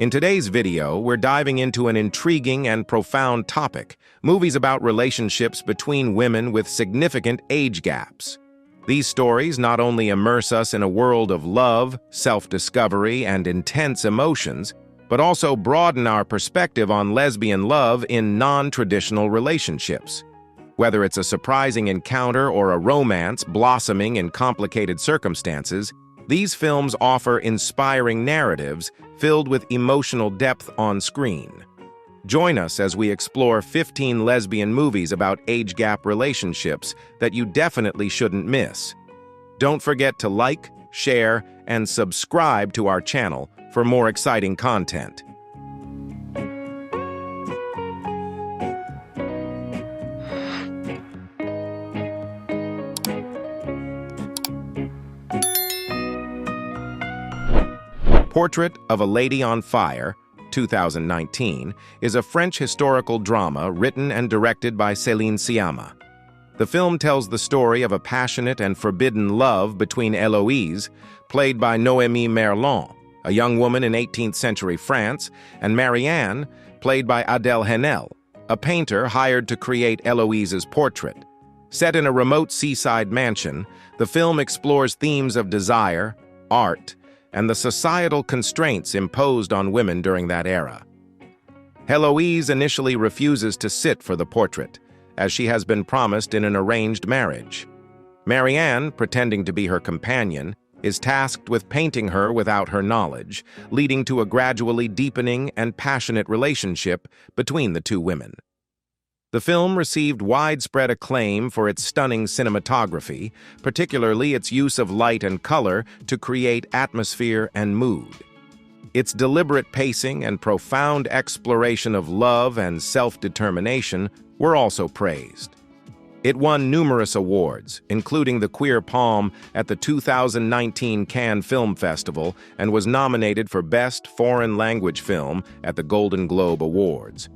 In today's video, we're diving into an intriguing and profound topic, movies about relationships between women with significant age gaps. These stories not only immerse us in a world of love, self-discovery, and intense emotions, but also broaden our perspective on lesbian love in non-traditional relationships. Whether it's a surprising encounter or a romance blossoming in complicated circumstances, these films offer inspiring narratives filled with emotional depth on screen. Join us as we explore 15 lesbian movies about age gap relationships that you definitely shouldn't miss. Don't forget to like, share, and subscribe to our channel for more exciting content. Portrait of a Lady on Fire, 2019, is a French historical drama written and directed by Céline Sciamma. The film tells the story of a passionate and forbidden love between Héloïse, played by Noémie Merlan, a young woman in 18th century France, and Marianne, played by Adèle Haenel, a painter hired to create Héloïse's portrait. Set in a remote seaside mansion, the film explores themes of desire, art, and the societal constraints imposed on women during that era. Héloïse initially refuses to sit for the portrait, as she has been promised in an arranged marriage. Marianne, pretending to be her companion, is tasked with painting her without her knowledge, leading to a gradually deepening and passionate relationship between the two women. The film received widespread acclaim for its stunning cinematography, particularly its use of light and color to create atmosphere and mood. Its deliberate pacing and profound exploration of love and self-determination were also praised. It won numerous awards, including the Queer Palm at the 2019 Cannes Film Festival, and was nominated for Best Foreign Language Film at the Golden Globe Awards.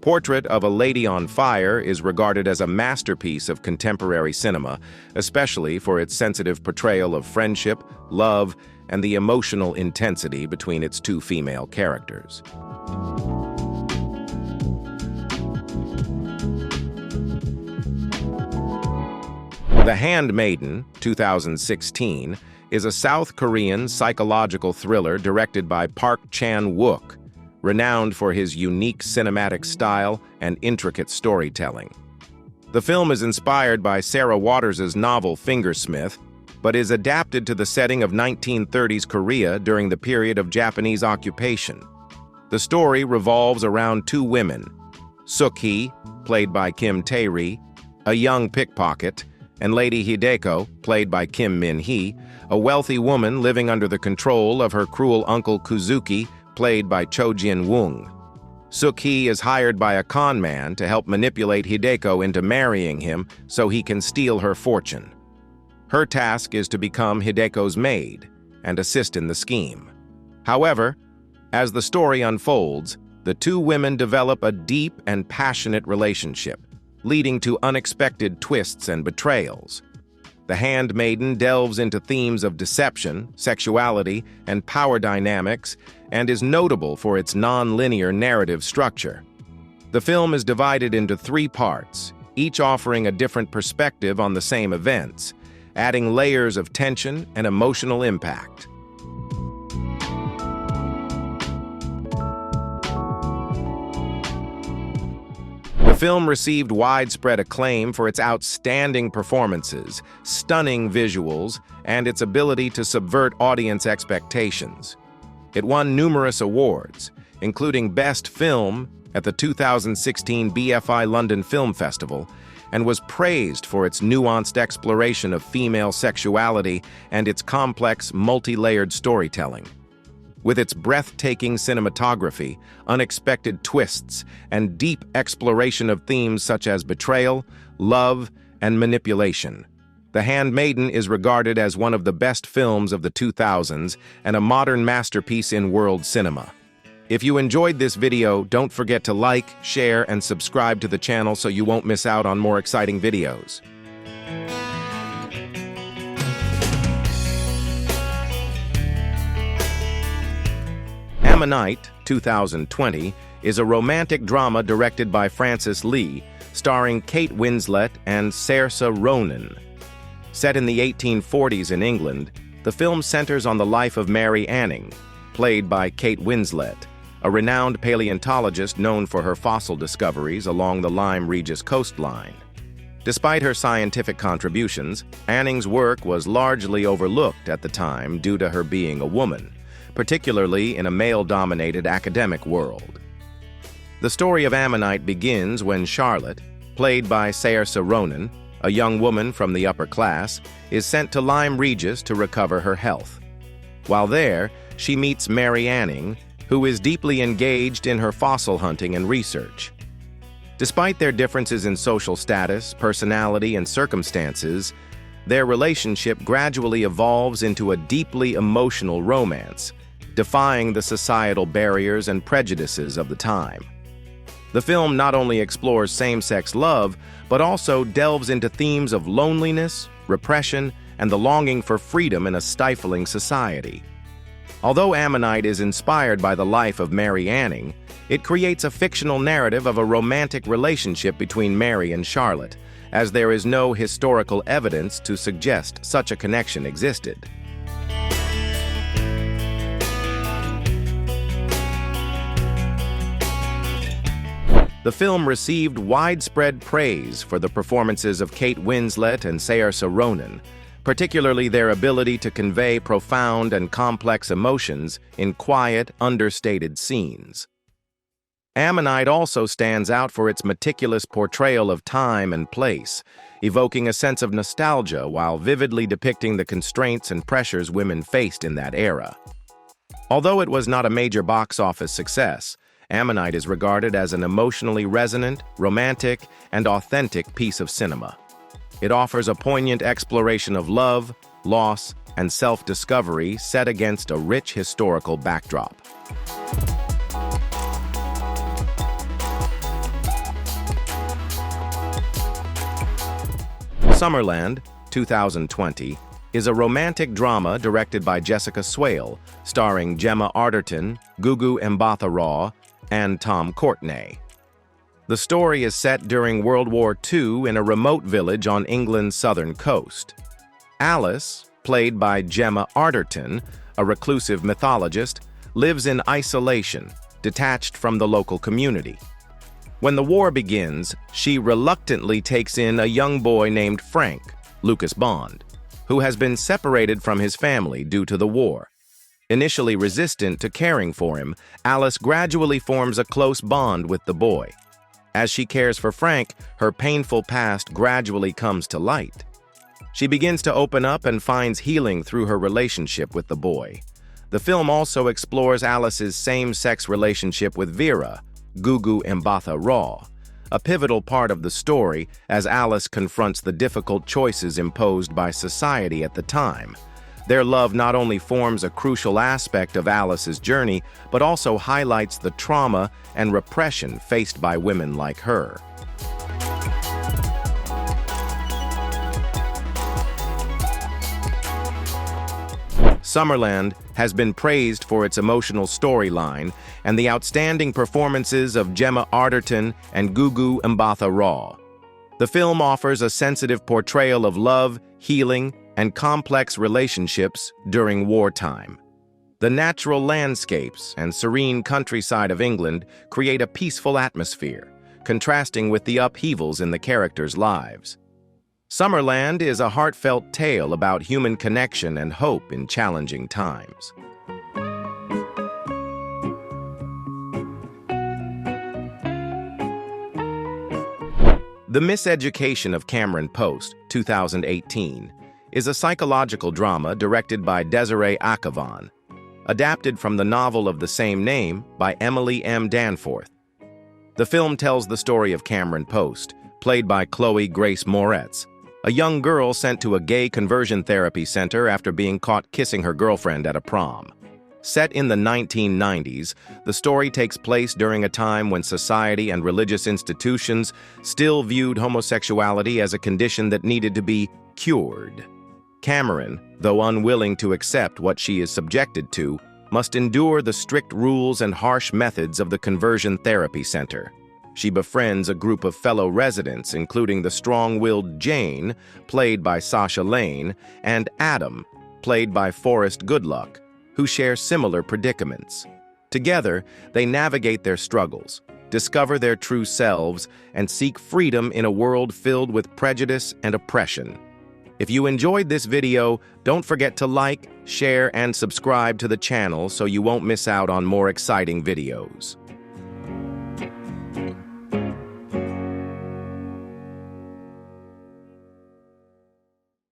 Portrait of a Lady on Fire is regarded as a masterpiece of contemporary cinema, especially for its sensitive portrayal of friendship, love, and the emotional intensity between its two female characters. The Handmaiden, 2016, is a South Korean psychological thriller directed by Park Chan-wook, renowned for his unique cinematic style and intricate storytelling. The film is inspired by Sarah Waters's novel Fingersmith, but is adapted to the setting of 1930s Korea during the period of Japanese occupation. The story revolves around two women, Suk-hee, played by Kim Tae-ri, a young pickpocket, and Lady Hideko, played by Kim Min-hee, a wealthy woman living under the control of her cruel uncle Kuzuki, played by Cho Jin-woong. Suk-hee is hired by a con man to help manipulate Hideko into marrying him so he can steal her fortune. Her task is to become Hideko's maid and assist in the scheme. However, as the story unfolds, the two women develop a deep and passionate relationship, leading to unexpected twists and betrayals. The Handmaiden delves into themes of deception, sexuality, and power dynamics, and is notable for its non-linear narrative structure. The film is divided into 3 parts, each offering a different perspective on the same events, adding layers of tension and emotional impact. The film received widespread acclaim for its outstanding performances, stunning visuals, and its ability to subvert audience expectations. It won numerous awards, including Best Film at the 2016 BFI London Film Festival, and was praised for its nuanced exploration of female sexuality and its complex, multi-layered storytelling. With its breathtaking cinematography, unexpected twists, and deep exploration of themes such as betrayal, love, and manipulation, The Handmaiden is regarded as one of the best films of the 2000s and a modern masterpiece in world cinema. If you enjoyed this video, don't forget to like, share, and subscribe to the channel so you won't miss out on more exciting videos. Ammonite, 2020, is a romantic drama directed by Francis Lee, starring Kate Winslet and Saoirse Ronan. Set in the 1840s in England, the film centers on the life of Mary Anning, played by Kate Winslet, a renowned paleontologist known for her fossil discoveries along the Lyme Regis coastline. Despite her scientific contributions, Anning's work was largely overlooked at the time due to her being a woman, particularly in a male-dominated academic world. The story of Ammonite begins when Charlotte, played by Saoirse Ronan, a young woman from the upper class, is sent to Lyme Regis to recover her health. While there, she meets Mary Anning, who is deeply engaged in her fossil hunting and research. Despite their differences in social status, personality, and circumstances, their relationship gradually evolves into a deeply emotional romance, defying the societal barriers and prejudices of the time. The film not only explores same-sex love, but also delves into themes of loneliness, repression, and the longing for freedom in a stifling society. Although Ammonite is inspired by the life of Mary Anning, it creates a fictional narrative of a romantic relationship between Mary and Charlotte, as there is no historical evidence to suggest such a connection existed. The film received widespread praise for the performances of Kate Winslet and Saoirse Ronan, particularly their ability to convey profound and complex emotions in quiet, understated scenes. Ammonite also stands out for its meticulous portrayal of time and place, evoking a sense of nostalgia while vividly depicting the constraints and pressures women faced in that era. Although it was not a major box office success, Ammonite is regarded as an emotionally resonant, romantic, and authentic piece of cinema. It offers a poignant exploration of love, loss, and self-discovery set against a rich historical backdrop. Summerland, 2020, is a romantic drama directed by Jessica Swale, starring Gemma Arterton, Gugu Mbatha-Raw, and Tom Courtenay. The story is set during World War II in a remote village on England's southern coast. Alice, played by Gemma Arterton, a reclusive mythologist, lives in isolation, detached from the local community. When the war begins, she reluctantly takes in a young boy named Frank, Lucas Bond, who has been separated from his family due to the war. Initially resistant to caring for him, Alice gradually forms a close bond with the boy. As she cares for Frank, her painful past gradually comes to light. She begins to open up and finds healing through her relationship with the boy. The film also explores Alice's same-sex relationship with Vera, Gugu Mbatha-Raw, a pivotal part of the story as Alice confronts the difficult choices imposed by society at the time. Their love not only forms a crucial aspect of Alice's journey, but also highlights the trauma and repression faced by women like her. Summerland has been praised for its emotional storyline and the outstanding performances of Gemma Arterton and Gugu Mbatha-Raw. The film offers a sensitive portrayal of love, healing, and complex relationships during wartime. The natural landscapes and serene countryside of England create a peaceful atmosphere, contrasting with the upheavals in the characters' lives. Summerland is a heartfelt tale about human connection and hope in challenging times. The Miseducation of Cameron Post, 2018, is a psychological drama directed by Desiree Akhavan, adapted from the novel of the same name by Emily M. Danforth. The film tells the story of Cameron Post, played by Chloe Grace Moretz, a young girl sent to a gay conversion therapy center after being caught kissing her girlfriend at a prom. Set in the 1990s, the story takes place during a time when society and religious institutions still viewed homosexuality as a condition that needed to be cured. Cameron, though unwilling to accept what she is subjected to, must endure the strict rules and harsh methods of the conversion therapy center. She befriends a group of fellow residents, including the strong-willed Jane, played by Sasha Lane, and Adam, played by Forrest Goodluck, who share similar predicaments. Together, they navigate their struggles, discover their true selves, and seek freedom in a world filled with prejudice and oppression. If you enjoyed this video, don't forget to like, share, and subscribe to the channel so you won't miss out on more exciting videos.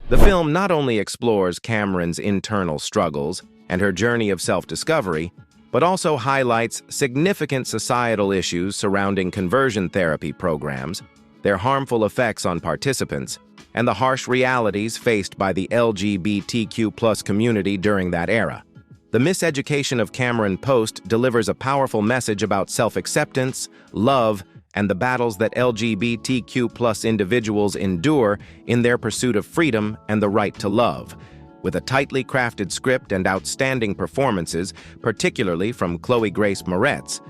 The film not only explores Cameron's internal struggles and her journey of self-discovery, but also highlights significant societal issues surrounding conversion therapy programs, their harmful effects on participants, and the harsh realities faced by the LGBTQ+ community during that era. The Miseducation of Cameron Post delivers a powerful message about self-acceptance, love, and the battles that LGBTQ+ individuals endure in their pursuit of freedom and the right to love. With a tightly crafted script and outstanding performances, particularly from Chloe Grace Moretz,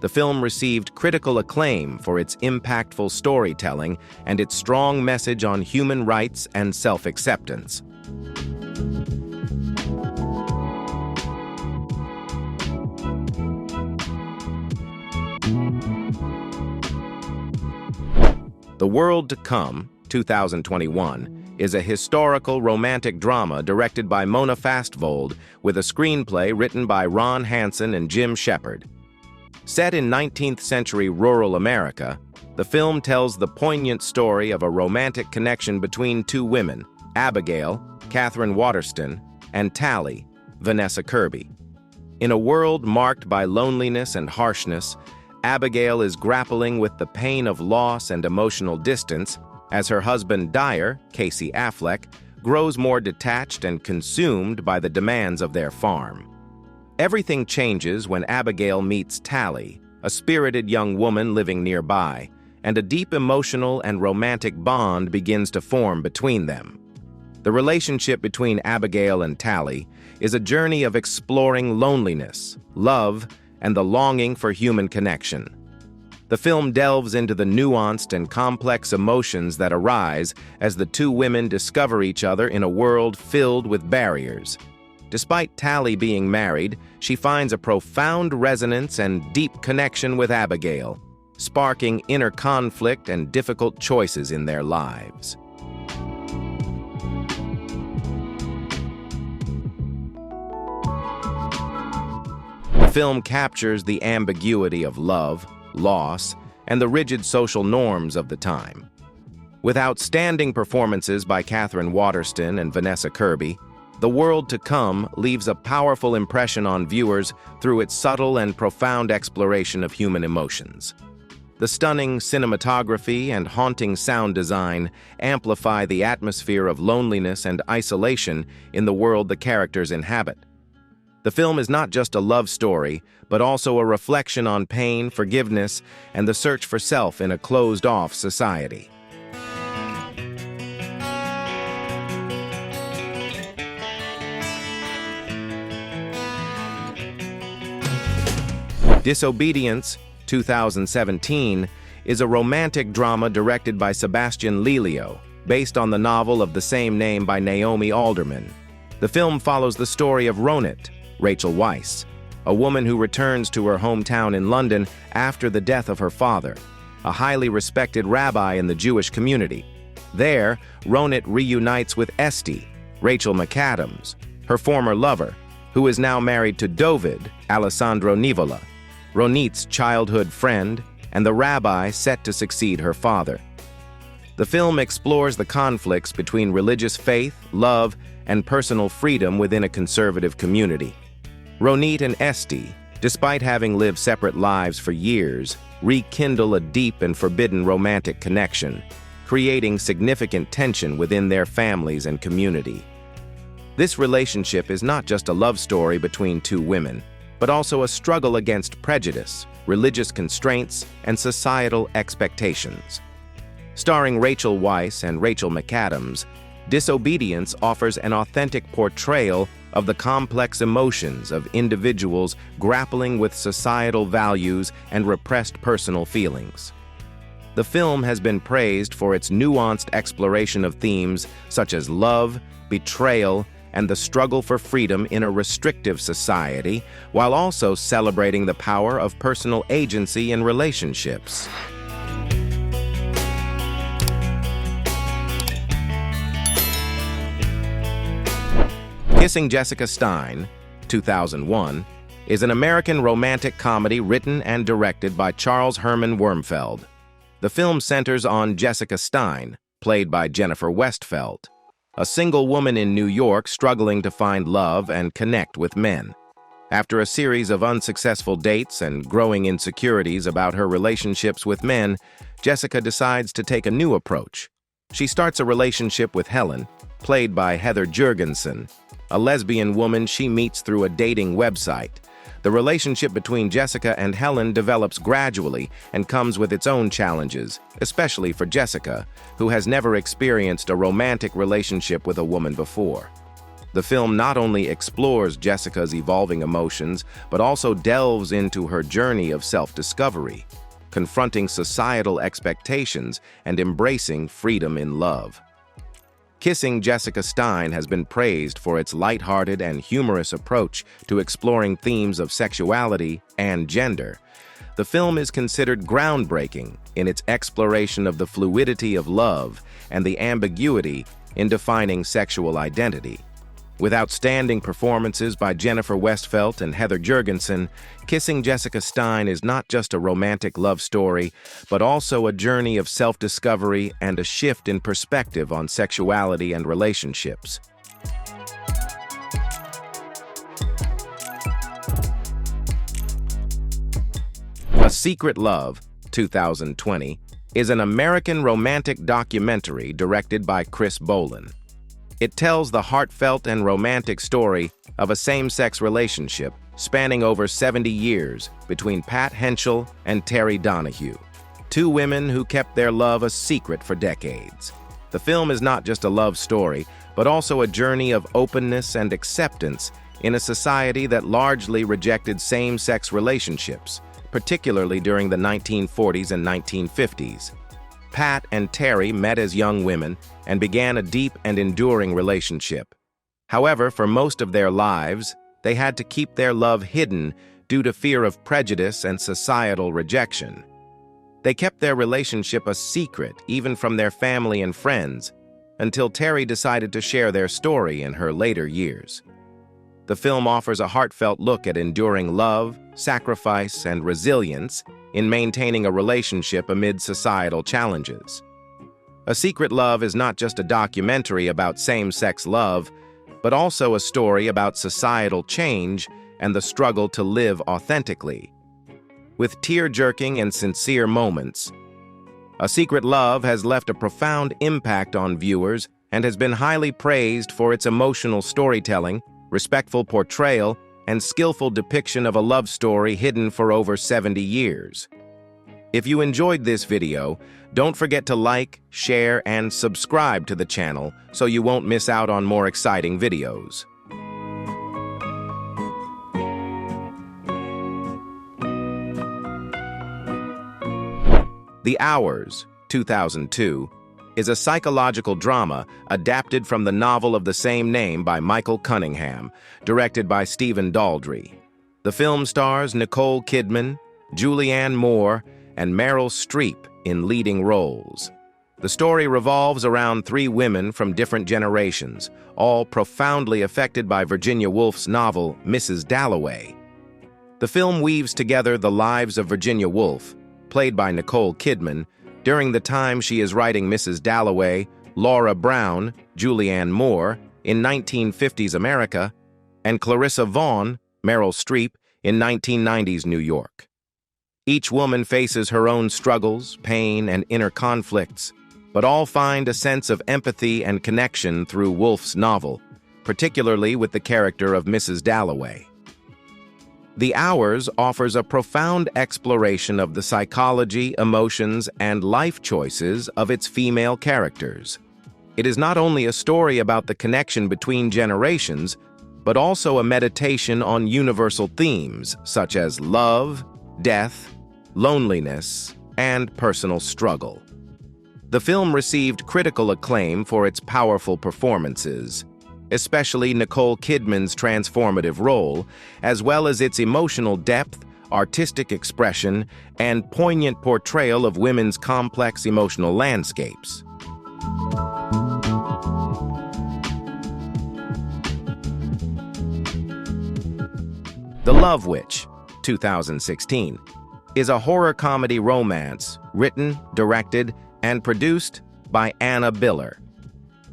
the film received critical acclaim for its impactful storytelling and its strong message on human rights and self-acceptance. The World to Come, 2021, is a historical romantic drama directed by Mona Fastvold with a screenplay written by Ron Hansen and Jim Shepard. Set in 19th century rural America, the film tells the poignant story of a romantic connection between two women, Abigail, Catherine Waterston, and Tally, Vanessa Kirby. In a world marked by loneliness and harshness, Abigail is grappling with the pain of loss and emotional distance as her husband Dyer, Casey Affleck, grows more detached and consumed by the demands of their farm. Everything changes when Abigail meets Tally, a spirited young woman living nearby, and a deep emotional and romantic bond begins to form between them. The relationship between Abigail and Tally is a journey of exploring loneliness, love, and the longing for human connection. The film delves into the nuanced and complex emotions that arise as the two women discover each other in a world filled with barriers. Despite Tally being married, she finds a profound resonance and deep connection with Abigail, sparking inner conflict and difficult choices in their lives. The film captures the ambiguity of love, loss, and the rigid social norms of the time. With outstanding performances by Catherine Waterston and Vanessa Kirby, The World to Come leaves a powerful impression on viewers through its subtle and profound exploration of human emotions. The stunning cinematography and haunting sound design amplify the atmosphere of loneliness and isolation in the world the characters inhabit. The film is not just a love story, but also a reflection on pain, forgiveness, and the search for self in a closed-off society. Disobedience, 2017, is a romantic drama directed by Sebastian Lelio, based on the novel of the same name by Naomi Alderman. The film follows the story of Ronit, Rachel Weisz, a woman who returns to her hometown in London after the death of her father, a highly respected rabbi in the Jewish community. There, Ronit reunites with Esti, Rachel McAdams, her former lover, who is now married to Dovid, Alessandro Nivola, Ronit's childhood friend, and the rabbi set to succeed her father. The film explores the conflicts between religious faith, love, and personal freedom within a conservative community. Ronit and Esti, despite having lived separate lives for years, rekindle a deep and forbidden romantic connection, creating significant tension within their families and community. This relationship is not just a love story between two women, but also a struggle against prejudice, religious constraints, and societal expectations. Starring Rachel Weisz and Rachel McAdams, Disobedience offers an authentic portrayal of the complex emotions of individuals grappling with societal values and repressed personal feelings. The film has been praised for its nuanced exploration of themes such as love, betrayal, and the struggle for freedom in a restrictive society, while also celebrating the power of personal agency in relationships. Kissing Jessica Stein, 2001, is an American romantic comedy written and directed by Charles Herman Wormfeld. The film centers on Jessica Stein, played by Jennifer Westfeldt, a single woman in New York struggling to find love and connect with men. After a series of unsuccessful dates and growing insecurities about her relationships with men, Jessica decides to take a new approach. She starts a relationship with Helen, played by Heather Jurgensen, a lesbian woman she meets through a dating website. The relationship between Jessica and Helen develops gradually and comes with its own challenges, especially for Jessica, who has never experienced a romantic relationship with a woman before. The film not only explores Jessica's evolving emotions, but also delves into her journey of self-discovery, confronting societal expectations and embracing freedom in love. Kissing Jessica Stein has been praised for its lighthearted and humorous approach to exploring themes of sexuality and gender. The film is considered groundbreaking in its exploration of the fluidity of love and the ambiguity in defining sexual identity. With outstanding performances by Jennifer Westfeldt and Heather Jurgensen, Kissing Jessica Stein is not just a romantic love story, but also a journey of self-discovery and a shift in perspective on sexuality and relationships. A Secret Love, 2020, is an American romantic documentary directed by Chris Bolan. It tells the heartfelt and romantic story of a same-sex relationship spanning over 70 years between Pat Henschel and Terry Donahue, two women who kept their love a secret for decades. The film is not just a love story, but also a journey of openness and acceptance in a society that largely rejected same-sex relationships, particularly during the 1940s and 1950s. Pat and Terry met as young women and began a deep and enduring relationship. However, for most of their lives, they had to keep their love hidden due to fear of prejudice and societal rejection. They kept their relationship a secret even from their family and friends, until Terry decided to share their story in her later years. The film offers a heartfelt look at enduring love, sacrifice, and resilience in maintaining a relationship amid societal challenges. A Secret Love is not just a documentary about same-sex love, but also a story about societal change and the struggle to live authentically. With tear-jerking and sincere moments, A Secret Love has left a profound impact on viewers and has been highly praised for its emotional storytelling, respectful portrayal, and skillful depiction of a love story hidden for over 70 years. If you enjoyed this video, don't forget to like, share, and subscribe to the channel so you won't miss out on more exciting videos. The Hours, 2002, is a psychological drama adapted from the novel of the same name by Michael Cunningham, directed by Stephen Daldry. The film stars Nicole Kidman, Julianne Moore, and Meryl Streep in leading roles. The story revolves around three women from different generations, all profoundly affected by Virginia Woolf's novel Mrs. Dalloway. The film weaves together the lives of Virginia Woolf, played by Nicole Kidman, during the time she is writing Mrs. Dalloway, Laura Brown, Julianne Moore, in 1950s America, and Clarissa Vaughn, Meryl Streep, in 1990s New York. Each woman faces her own struggles, pain, and inner conflicts, but all find a sense of empathy and connection through Woolf's novel, particularly with the character of Mrs. Dalloway. The Hours offers a profound exploration of the psychology, emotions, and life choices of its female characters. It is not only a story about the connection between generations, but also a meditation on universal themes such as love, death, loneliness, and personal struggle. The film received critical acclaim for its powerful performances, especially Nicole Kidman's transformative role, as well as its emotional depth, artistic expression, and poignant portrayal of women's complex emotional landscapes. The Love Witch, 2016, is a horror comedy romance written, directed, and produced by Anna Biller.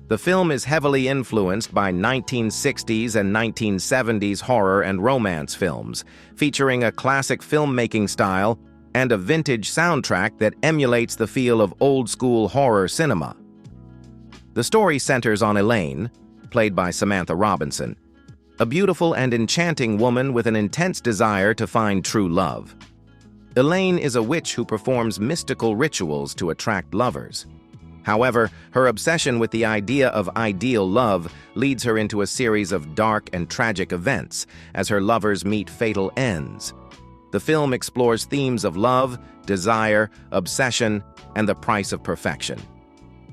The film is heavily influenced by 1960s and 1970s horror and romance films, featuring a classic filmmaking style and a vintage soundtrack that emulates the feel of old-school horror cinema. The story centers on Elaine, played by Samantha Robinson, a beautiful and enchanting woman with an intense desire to find true love. Elaine is a witch who performs mystical rituals to attract lovers. However, her obsession with the idea of ideal love leads her into a series of dark and tragic events as her lovers meet fatal ends. The film explores themes of love, desire, obsession, and the price of perfection.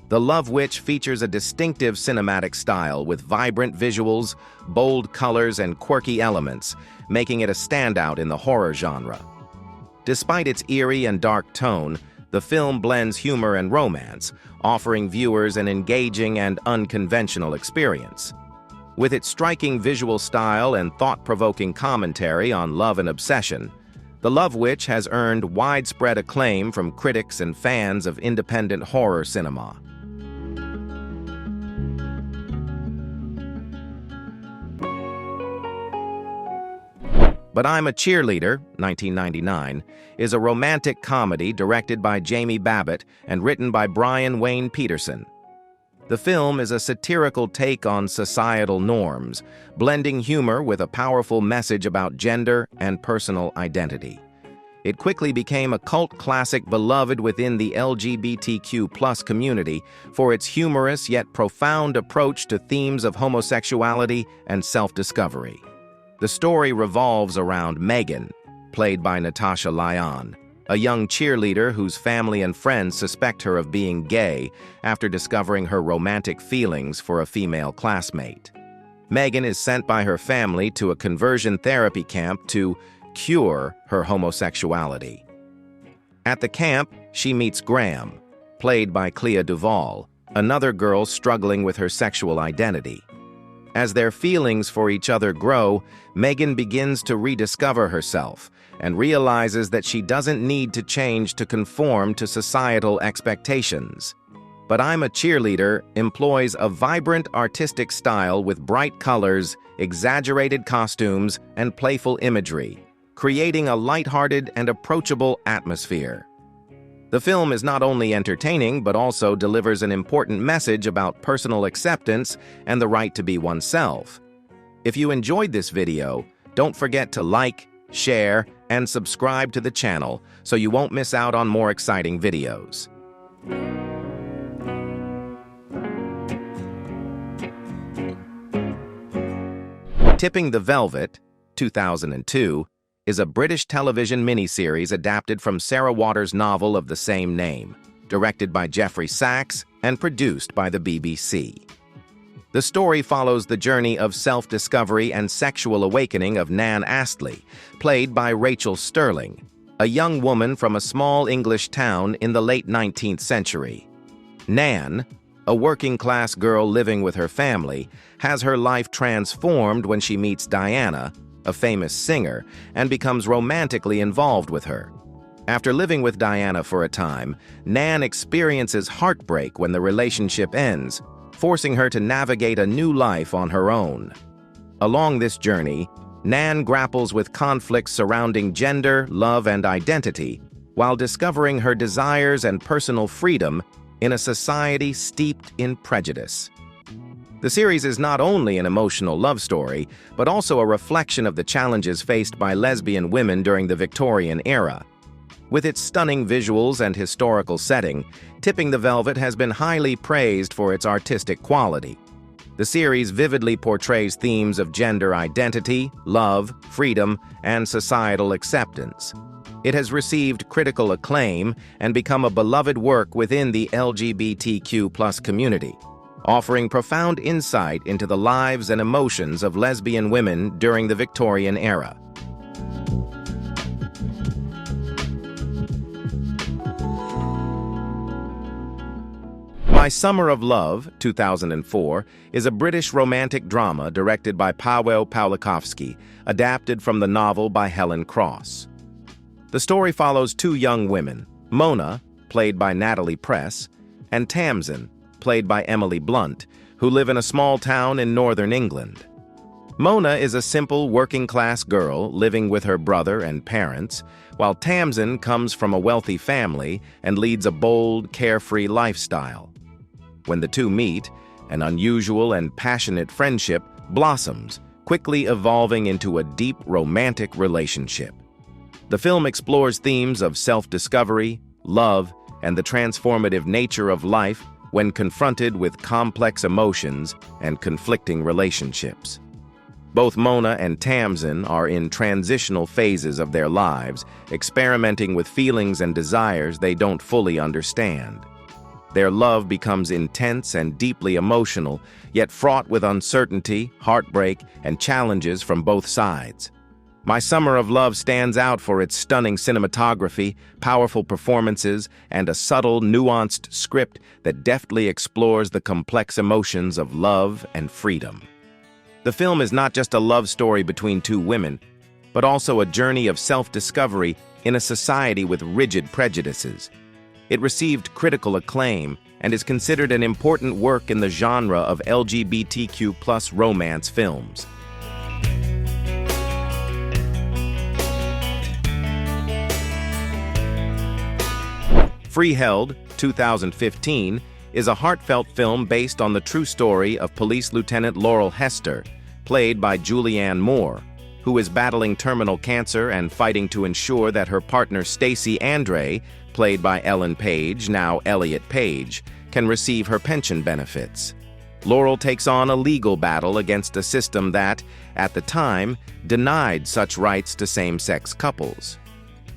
The Love Witch features a distinctive cinematic style with vibrant visuals, bold colors, and quirky elements, making it a standout in the horror genre. Despite its eerie and dark tone, the film blends humor and romance, offering viewers an engaging and unconventional experience. With its striking visual style and thought-provoking commentary on love and obsession, The Love Witch has earned widespread acclaim from critics and fans of independent horror cinema. But I'm a Cheerleader, 1999, is a romantic comedy directed by Jamie Babbitt and written by Brian Wayne Peterson. The film is a satirical take on societal norms, blending humor with a powerful message about gender and personal identity. It quickly became a cult classic beloved within the LGBTQ+ community for its humorous yet profound approach to themes of homosexuality and self-discovery. The story revolves around Megan, played by Natasha Lyonne, a young cheerleader whose family and friends suspect her of being gay after discovering her romantic feelings for a female classmate. Megan is sent by her family to a conversion therapy camp to cure her homosexuality. At the camp, she meets Graham, played by Clea Duvall, another girl struggling with her sexual identity. As their feelings for each other grow, Megan begins to rediscover herself and realizes that she doesn't need to change to conform to societal expectations. But I'm a Cheerleader employs a vibrant artistic style with bright colors, exaggerated costumes, and playful imagery, creating a lighthearted and approachable atmosphere. The film is not only entertaining, but also delivers an important message about personal acceptance and the right to be oneself. If you enjoyed this video, don't forget to like, share, and subscribe to the channel so you won't miss out on more exciting videos. Tipping the Velvet, 2002, is a British television miniseries adapted from Sarah Waters' novel of the same name, directed by Jeffrey Sachs and produced by the BBC. The story follows the journey of self-discovery and sexual awakening of Nan Astley, played by Rachel Sterling, a young woman from a small English town in the late 19th century. Nan, a working-class girl living with her family, has her life transformed when she meets Diana, a famous singer, and becomes romantically involved with her. After living with Diana for a time, Nan experiences heartbreak when the relationship ends, forcing her to navigate a new life on her own. Along this journey, Nan grapples with conflicts surrounding gender, love, and identity, while discovering her desires and personal freedom in a society steeped in prejudice. The series is not only an emotional love story, but also a reflection of the challenges faced by lesbian women during the Victorian era. With its stunning visuals and historical setting, Tipping the Velvet has been highly praised for its artistic quality. The series vividly portrays themes of gender identity, love, freedom, and societal acceptance. It has received critical acclaim and become a beloved work within the LGBTQ+ community, offering profound insight into the lives and emotions of lesbian women during the Victorian era. My Summer of Love, 2004, is a British romantic drama directed by Paweł Pawlikowski, adapted from the novel by Helen Cross. The story follows two young women, Mona, played by Natalie Press, and Tamsin, played by Emily Blunt, who live in a small town in northern England. Mona is a simple working-class girl living with her brother and parents, while Tamsin comes from a wealthy family and leads a bold, carefree lifestyle. When the two meet, an unusual and passionate friendship blossoms, quickly evolving into a deep romantic relationship. The film explores themes of self-discovery, love, and the transformative nature of life when confronted with complex emotions and conflicting relationships. Both Mona and Tamsin are in transitional phases of their lives, experimenting with feelings and desires they don't fully understand. Their love becomes intense and deeply emotional, yet fraught with uncertainty, heartbreak, and challenges from both sides. My Summer of Love stands out for its stunning cinematography, powerful performances, and a subtle, nuanced script that deftly explores the complex emotions of love and freedom. The film is not just a love story between two women, but also a journey of self-discovery in a society with rigid prejudices. It received critical acclaim and is considered an important work in the genre of LGBTQ+ romance films. Freeheld, 2015, is a heartfelt film based on the true story of Police Lieutenant Laurel Hester, played by Julianne Moore, who is battling terminal cancer and fighting to ensure that her partner Stacey Andre, played by Ellen Page, now Elliot Page, can receive her pension benefits. Laurel takes on a legal battle against a system that, at the time, denied such rights to same-sex couples.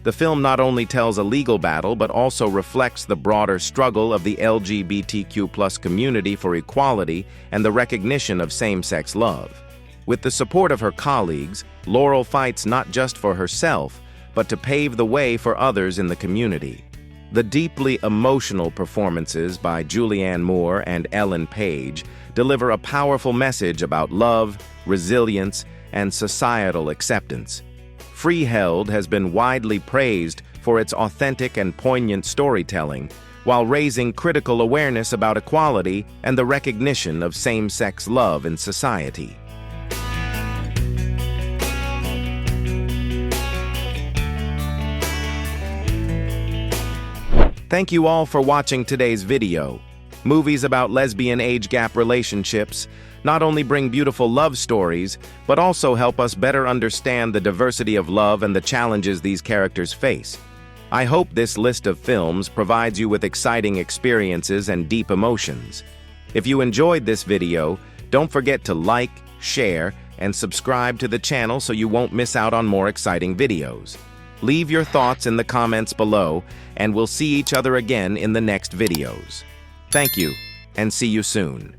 The film not only tells a legal battle but also reflects the broader struggle of the LGBTQ+ community for equality and the recognition of same-sex love. With the support of her colleagues, Laurel fights not just for herself, but to pave the way for others in the community. The deeply emotional performances by Julianne Moore and Ellen Page deliver a powerful message about love, resilience, and societal acceptance. Freeheld has been widely praised for its authentic and poignant storytelling, while raising critical awareness about equality and the recognition of same-sex love in society. Thank you all for watching today's video. Movies about lesbian age gap relationships not only bring beautiful love stories, but also help us better understand the diversity of love and the challenges these characters face. I hope this list of films provides you with exciting experiences and deep emotions. If you enjoyed this video, don't forget to like, share, and subscribe to the channel so you won't miss out on more exciting videos. Leave your thoughts in the comments below, and we'll see each other again in the next videos. Thank you, and see you soon.